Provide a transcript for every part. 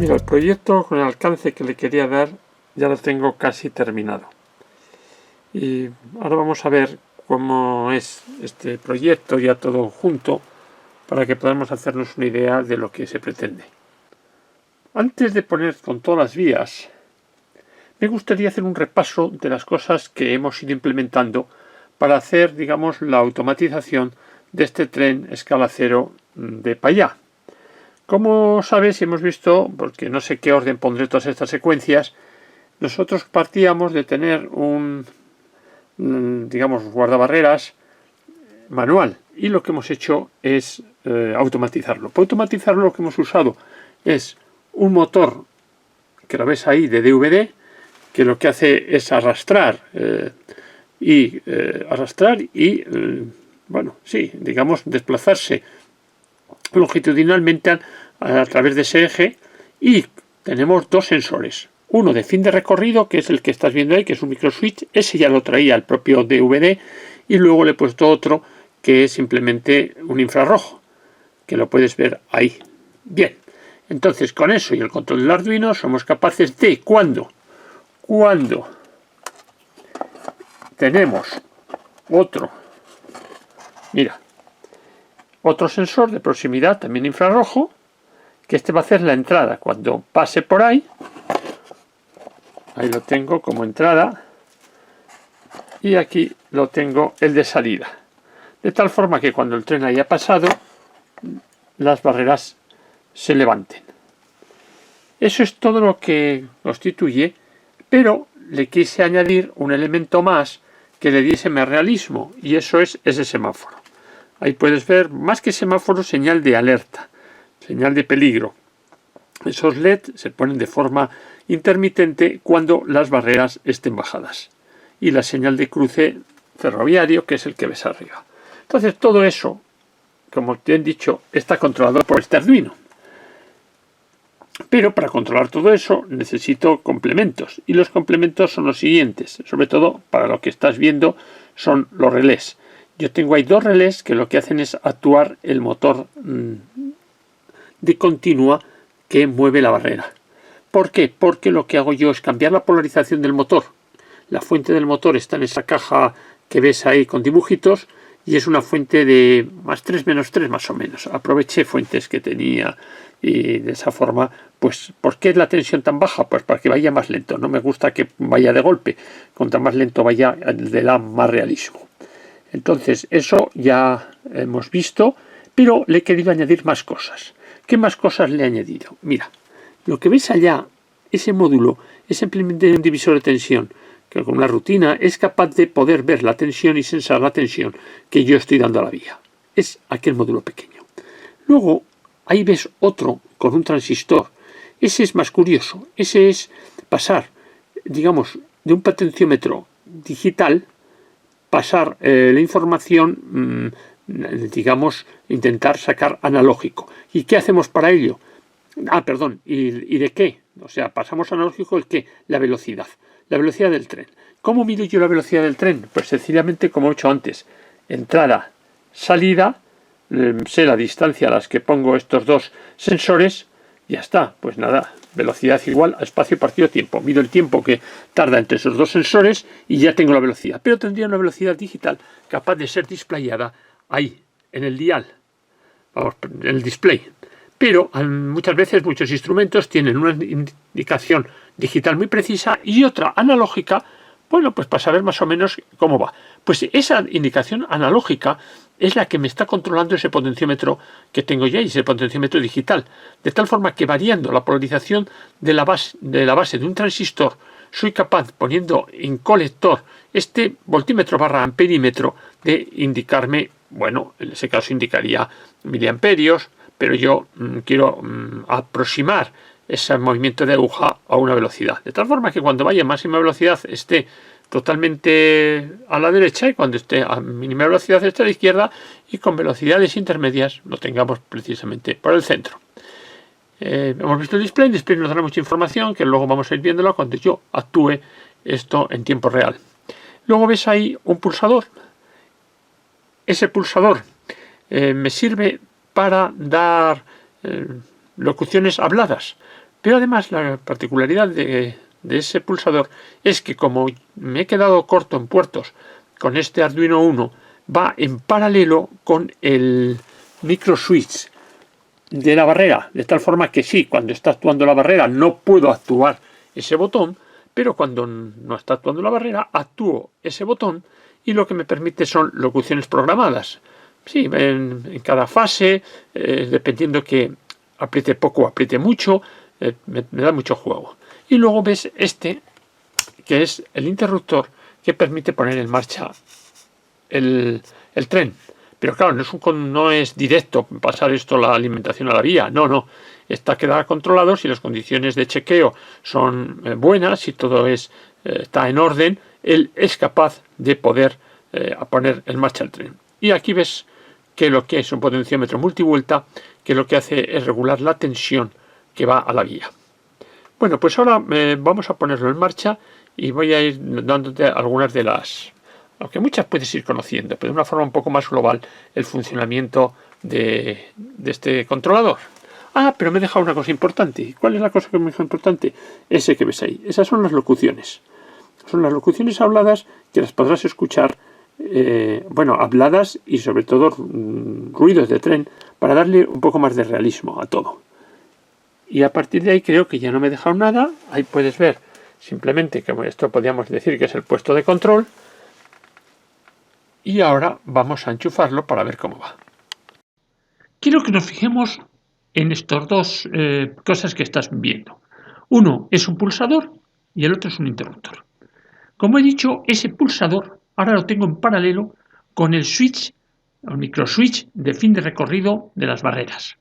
Mira, el proyecto con el alcance que le quería dar ya lo tengo casi terminado. Y ahora vamos a ver cómo es este proyecto ya todo junto para que podamos hacernos una idea de lo que se pretende. Antes de poner con todas las vías, me gustaría hacer un repaso de las cosas que hemos ido implementando para hacer, digamos, la automatización de este tren escala cero de Pallá. Como sabes y hemos visto, porque no sé qué orden pondré todas estas secuencias, nosotros partíamos de tener un, digamos, guardabarreras manual y lo que hemos hecho es automatizarlo. Para automatizarlo lo que hemos usado es un motor que lo ves ahí de DVD, que lo que hace es arrastrar bueno, sí, digamos, desplazarse longitudinalmente a través de ese eje, y tenemos dos sensores. Uno de fin de recorrido, que es el que estás viendo ahí, que es un microswitch. Ese ya lo traía el propio DVD, y luego le he puesto otro que es simplemente un infrarrojo, que lo puedes ver ahí. Bien, entonces con eso y el control del Arduino somos capaces de, cuando tenemos otro sensor de proximidad, también infrarrojo, que este va a hacer la entrada. Cuando pase por ahí lo tengo como entrada, y aquí lo tengo el de salida, de tal forma que cuando el tren haya pasado las barreras se levanten. Eso es todo lo que constituye, pero le quise añadir un elemento más que le diese más realismo, y eso es ese semáforo. Ahí puedes ver, más que semáforo, señal de alerta, señal de peligro. Esos LED se ponen de forma intermitente cuando las barreras estén bajadas. Y la señal de cruce ferroviario, que es el que ves arriba. Entonces todo eso, como te he dicho, está controlado por este Arduino. Pero para controlar todo eso necesito complementos. Y los complementos son los siguientes. Sobre todo para lo que estás viendo son los relés. Yo tengo ahí dos relés que lo que hacen es actuar el motor de continua que mueve la barrera. ¿Por qué? Porque lo que hago yo es cambiar la polarización del motor. La fuente del motor está en esa caja que ves ahí con dibujitos, y es una fuente de +3, -3 más o menos. Aproveché fuentes que tenía, y de esa forma, pues, ¿por qué es la tensión tan baja? Pues para que vaya más lento. No me gusta que vaya de golpe. Cuanto más lento vaya, le da más realismo. Entonces, eso ya hemos visto, pero le he querido añadir más cosas. ¿Qué más cosas le he añadido? Mira, lo que ves allá, ese módulo, es simplemente un divisor de tensión, que con una rutina es capaz de poder ver la tensión y sensar la tensión que yo estoy dando a la vía. Es aquel módulo pequeño. Luego, ahí ves otro con un transistor. Ese es más curioso. Ese es pasar, digamos, de un potenciómetro digital, pasar la información, digamos, intentar sacar analógico. ¿Y qué hacemos para ello? ¿Y de qué? O sea, pasamos analógico el qué, la velocidad del tren. ¿Cómo mido yo la velocidad del tren? Pues sencillamente, como he hecho antes, entrada, salida, sé la distancia a las que pongo estos dos sensores, ya está. Pues nada, velocidad igual a espacio partido tiempo. Mido el tiempo que tarda entre esos dos sensores y ya tengo la velocidad. Pero tendría una velocidad digital capaz de ser displayada ahí, en el dial, vamos, en el display. Pero muchas veces muchos instrumentos tienen una indicación digital muy precisa y otra analógica, bueno, pues para saber más o menos cómo va. Pues esa indicación analógica es la que me está controlando ese potenciómetro que tengo ya, y ese potenciómetro digital. De tal forma que, variando la polarización de la base de un transistor, soy capaz, poniendo en colector este voltímetro / amperímetro, de indicarme, bueno, en ese caso indicaría miliamperios, pero yo quiero aproximar ese movimiento de aguja a una velocidad, de tal forma que cuando vaya a máxima velocidad esté totalmente a la derecha, y cuando esté a mínima velocidad esté a la izquierda, y con velocidades intermedias lo tengamos precisamente por el centro. Hemos visto el display nos dará mucha información, que luego vamos a ir viéndolo cuando yo actúe esto en tiempo real. Luego ves ahí un pulsador. Ese pulsador me sirve para dar locuciones habladas, Pero además la particularidad de ese pulsador es que como me he quedado corto en puertos con este Arduino Uno, va en paralelo con el microswitch de la barrera, de tal forma que sí, cuando está actuando la barrera no puedo actuar ese botón, pero cuando no está actuando la barrera actúo ese botón y lo que me permite son locuciones programadas. Sí, en cada fase, dependiendo que apriete poco o apriete mucho, me da mucho juego. Y luego ves este, que es el interruptor que permite poner en marcha el tren. Pero claro, no es directo pasar esto la alimentación a la vía, no. Queda controlado si las condiciones de chequeo son buenas, si todo está en orden, él es capaz de poder poner en marcha el tren. Y aquí ves que lo que es un potenciómetro multivuelta, que lo que hace es regular la tensión que va a la vía. Bueno, pues ahora vamos a ponerlo en marcha y voy a ir dándote algunas de las, aunque muchas puedes ir conociendo, pero de una forma un poco más global, el funcionamiento de este controlador. Pero me he dejado una cosa importante. ¿Cuál es la cosa que me dejó importante? Ese que ves ahí. Esas son las locuciones. Son las locuciones habladas que las podrás escuchar, habladas y sobre todo ruidos de tren para darle un poco más de realismo a todo. Y a partir de ahí creo que ya no me he dejado nada. Ahí puedes ver simplemente que esto podríamos decir que es el puesto de control. Y ahora vamos a enchufarlo para ver cómo va. Quiero que nos fijemos en estas dos cosas que estás viendo. Uno es un pulsador y el otro es un interruptor. Como he dicho, ese pulsador ahora lo tengo en paralelo con el switch, el microswitch de fin de recorrido de las barreras.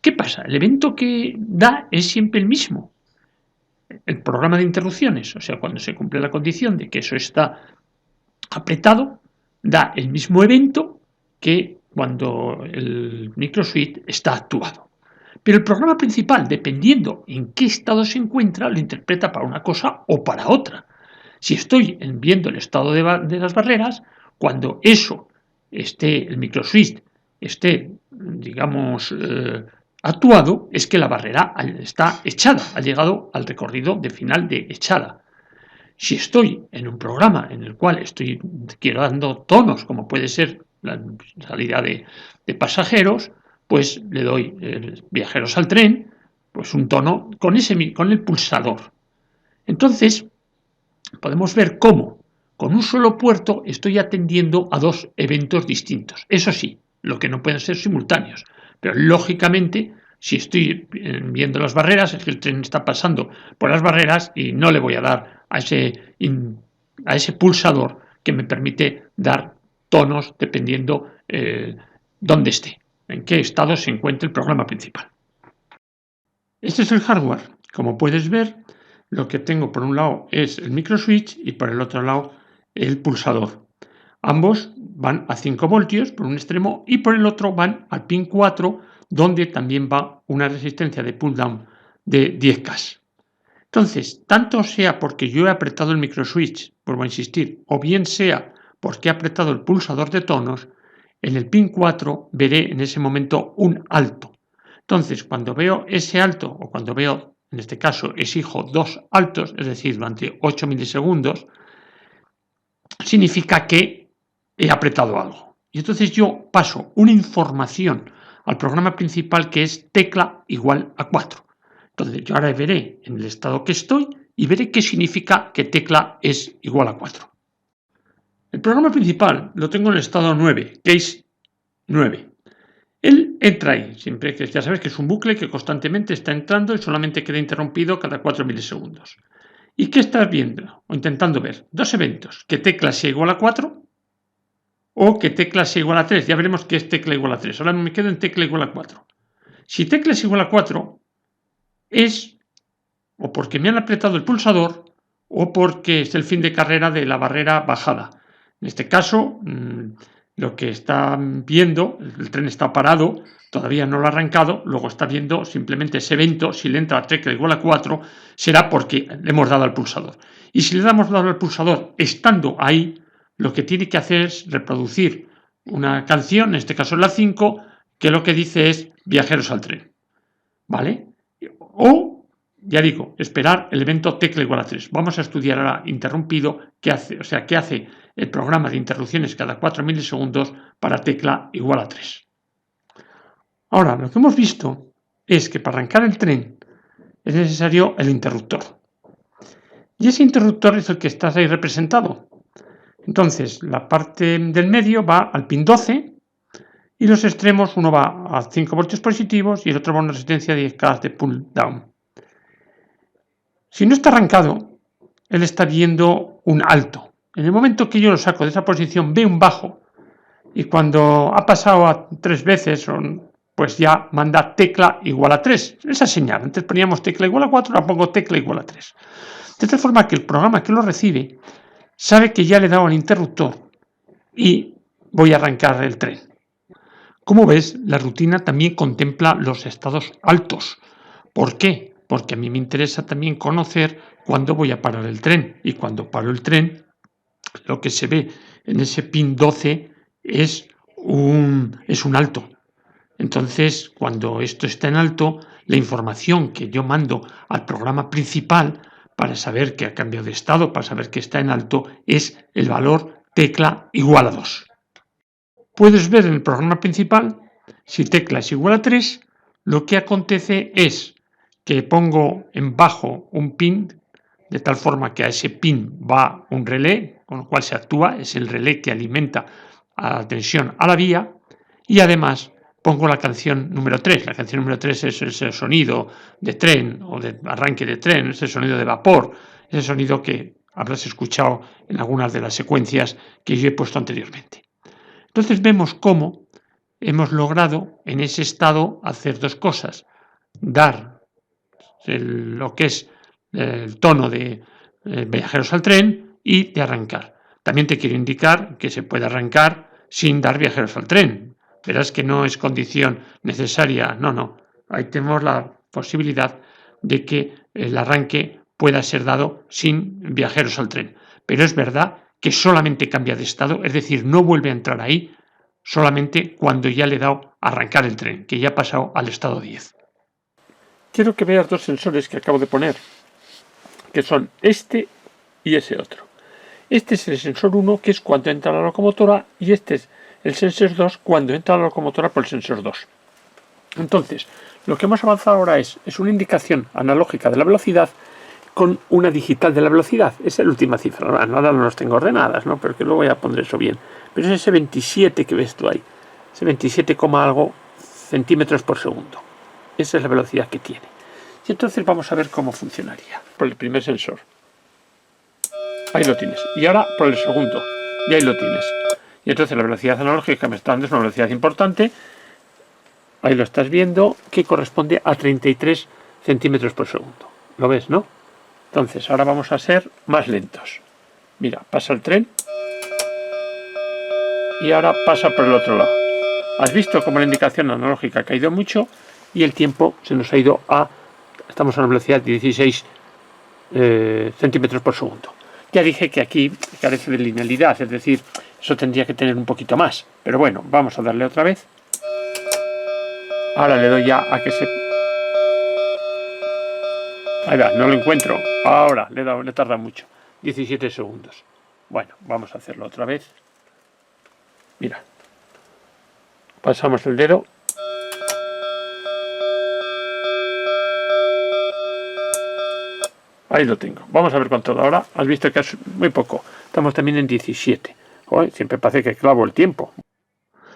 ¿Qué pasa? El evento que da es siempre el mismo. El programa de interrupciones, o sea, cuando se cumple la condición de que eso está apretado, da el mismo evento que cuando el microswitch está actuado. Pero el programa principal, dependiendo en qué estado se encuentra, lo interpreta para una cosa o para otra. Si estoy viendo el estado de las barreras, cuando el microswitch esté, digamos, actuado, es que la barrera está echada, ha llegado al recorrido de final de echada. Si estoy en un programa en el cual quiero dando tonos, como puede ser la salida de pasajeros, pues le doy viajeros al tren, pues un tono con el pulsador. Entonces, podemos ver cómo con un solo puerto estoy atendiendo a dos eventos distintos. Eso sí, lo que no pueden ser simultáneos, pero lógicamente si estoy viendo las barreras es que el tren está pasando por las barreras y no le voy a dar a ese pulsador que me permite dar tonos dependiendo dónde esté, en qué estado se encuentre el programa principal. Este es el hardware. Como puedes ver, lo que tengo por un lado es el microswitch y por el otro lado el pulsador. Ambos van a 5 voltios por un extremo y por el otro van al pin 4, donde también va una resistencia de pull down de 10K. Entonces, tanto sea porque yo he apretado el microswitch, vuelvo a insistir, o bien sea porque he apretado el pulsador de tonos, en el pin 4 veré en ese momento un alto. Entonces, cuando veo ese alto, o cuando veo, en este caso, exijo dos altos, es decir, durante 8 milisegundos, significa que he apretado algo. Y entonces yo paso una información al programa principal que es tecla igual a 4. Entonces yo ahora veré en el estado que estoy y veré qué significa que tecla es igual a 4. El programa principal lo tengo en el estado 9, case 9. Él entra ahí, siempre que ya sabes que es un bucle que constantemente está entrando y solamente queda interrumpido cada 4 milisegundos. ¿Y qué estás viendo o intentando ver? Dos eventos, que tecla sea igual a 4 o que tecla sea igual a 3. Ya veremos qué es tecla igual a 3. Ahora me quedo en tecla igual a 4. Si tecla es igual a 4 es o porque me han apretado el pulsador o porque es el fin de carrera de la barrera bajada. En este caso, lo que está viendo, el tren está parado, todavía no lo ha arrancado, luego está viendo simplemente ese evento, si le entra a tecla igual a 4, será porque le hemos dado al pulsador. Y si le damos dado al pulsador estando ahí, lo que tiene que hacer es reproducir una canción, en este caso es la 5, que lo que dice es viajeros al tren. ¿Vale? O, ya digo, esperar el evento tecla igual a 3. Vamos a estudiar ahora interrumpido qué hace el programa de interrupciones cada 4 milisegundos para tecla igual a 3. Ahora, lo que hemos visto es que para arrancar el tren es necesario el interruptor. Y ese interruptor es el que está ahí representado. Entonces, la parte del medio va al pin 12 y los extremos, uno va a 5 voltios positivos y el otro va a una resistencia de 10K de pull down. Si no está arrancado, él está viendo un alto. En el momento que yo lo saco de esa posición, ve un bajo. Y cuando ha pasado a 3 veces, pues ya manda tecla igual a 3. Esa señal. Antes poníamos tecla igual a 4, ahora pongo tecla igual a 3. De tal forma que el programa que lo recibe sabe que ya le he dado al interruptor y voy a arrancar el tren. Como ves, la rutina también contempla los estados altos. ¿Por qué? Porque a mí me interesa también conocer cuándo voy a parar el tren. Y cuando paro el tren, lo que se ve en ese pin 12 es un alto. Entonces, cuando esto está en alto, la información que yo mando al programa principal para saber que ha cambiado de estado, para saber que está en alto, es el valor tecla igual a 2. Puedes ver en el programa principal, si tecla es igual a 3, lo que acontece es que pongo en bajo un pin, de tal forma que a ese pin va un relé, con lo cual se actúa, es el relé que alimenta a la tensión a la vía, y además pongo la canción número 3. La canción número 3 es ese sonido de tren o de arranque de tren, ese sonido de vapor, ese sonido que habrás escuchado en algunas de las secuencias que yo he puesto anteriormente. Entonces vemos cómo hemos logrado en ese estado hacer dos cosas. Dar lo que es el tono de viajeros al tren y de arrancar. También te quiero indicar que se puede arrancar sin dar viajeros al tren. Verás que no es condición necesaria, no. Ahí tenemos la posibilidad de que el arranque pueda ser dado sin viajeros al tren. Pero es verdad que solamente cambia de estado, es decir, no vuelve a entrar ahí solamente cuando ya le he dado a arrancar el tren, que ya ha pasado al estado 10. Quiero que veas dos sensores que acabo de poner, que son este y ese otro. Este es el sensor 1, que es cuando entra la locomotora, y este es el sensor 2, cuando entra la locomotora por el sensor 2. Entonces, lo que hemos avanzado ahora es una indicación analógica de la velocidad con una digital de la velocidad. Esa es la última cifra. Ahora no las tengo ordenadas, ¿no? Pero que luego ya pondré eso bien. Pero es ese 27 que ves tú ahí. Ese 27, algo centímetros por segundo. Esa es la velocidad que tiene. Y entonces vamos a ver cómo funcionaría. Por el primer sensor. Ahí lo tienes. Y ahora por el segundo. Y ahí lo tienes. Y entonces la velocidad analógica que me está dando es una velocidad importante. Ahí lo estás viendo, que corresponde a 33 centímetros por segundo. ¿Lo ves, no? Entonces, ahora vamos a ser más lentos. Mira, pasa el tren. Y ahora pasa por el otro lado. Has visto cómo la indicación analógica ha caído mucho y el tiempo se nos ha ido a... Estamos a una velocidad de 16 centímetros por segundo. Ya dije que aquí carece de linealidad, es decir, eso tendría que tener un poquito más. Pero bueno, vamos a darle otra vez. Ahora le doy ya a que se... Ahí va, no lo encuentro. Ahora le tarda mucho. 17 segundos. Bueno, vamos a hacerlo otra vez. Mira. Pasamos el dedo. Ahí lo tengo. Vamos a ver cuánto da ahora. Has visto que es muy poco. Estamos también en 17. Joder, siempre parece que clavo el tiempo.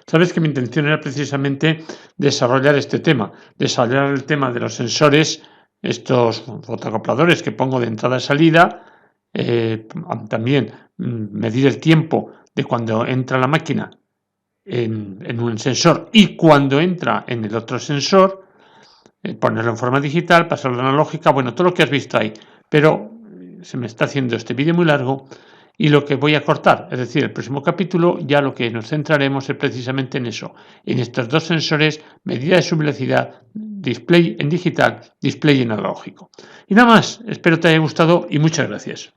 Sabes que mi intención era precisamente desarrollar este tema. Desarrollar el tema de los sensores, estos fotoacopladores que pongo de entrada y salida. También medir el tiempo de cuando entra la máquina en un sensor y cuando entra en el otro sensor, ponerlo en forma digital, pasarlo a analógica, bueno, todo lo que has visto ahí, pero se me está haciendo este vídeo muy largo y lo que voy a cortar, es decir, el próximo capítulo ya lo que nos centraremos es precisamente en eso, en estos dos sensores, medida de su velocidad, display en digital, display en analógico. Y nada más, espero te haya gustado y muchas gracias.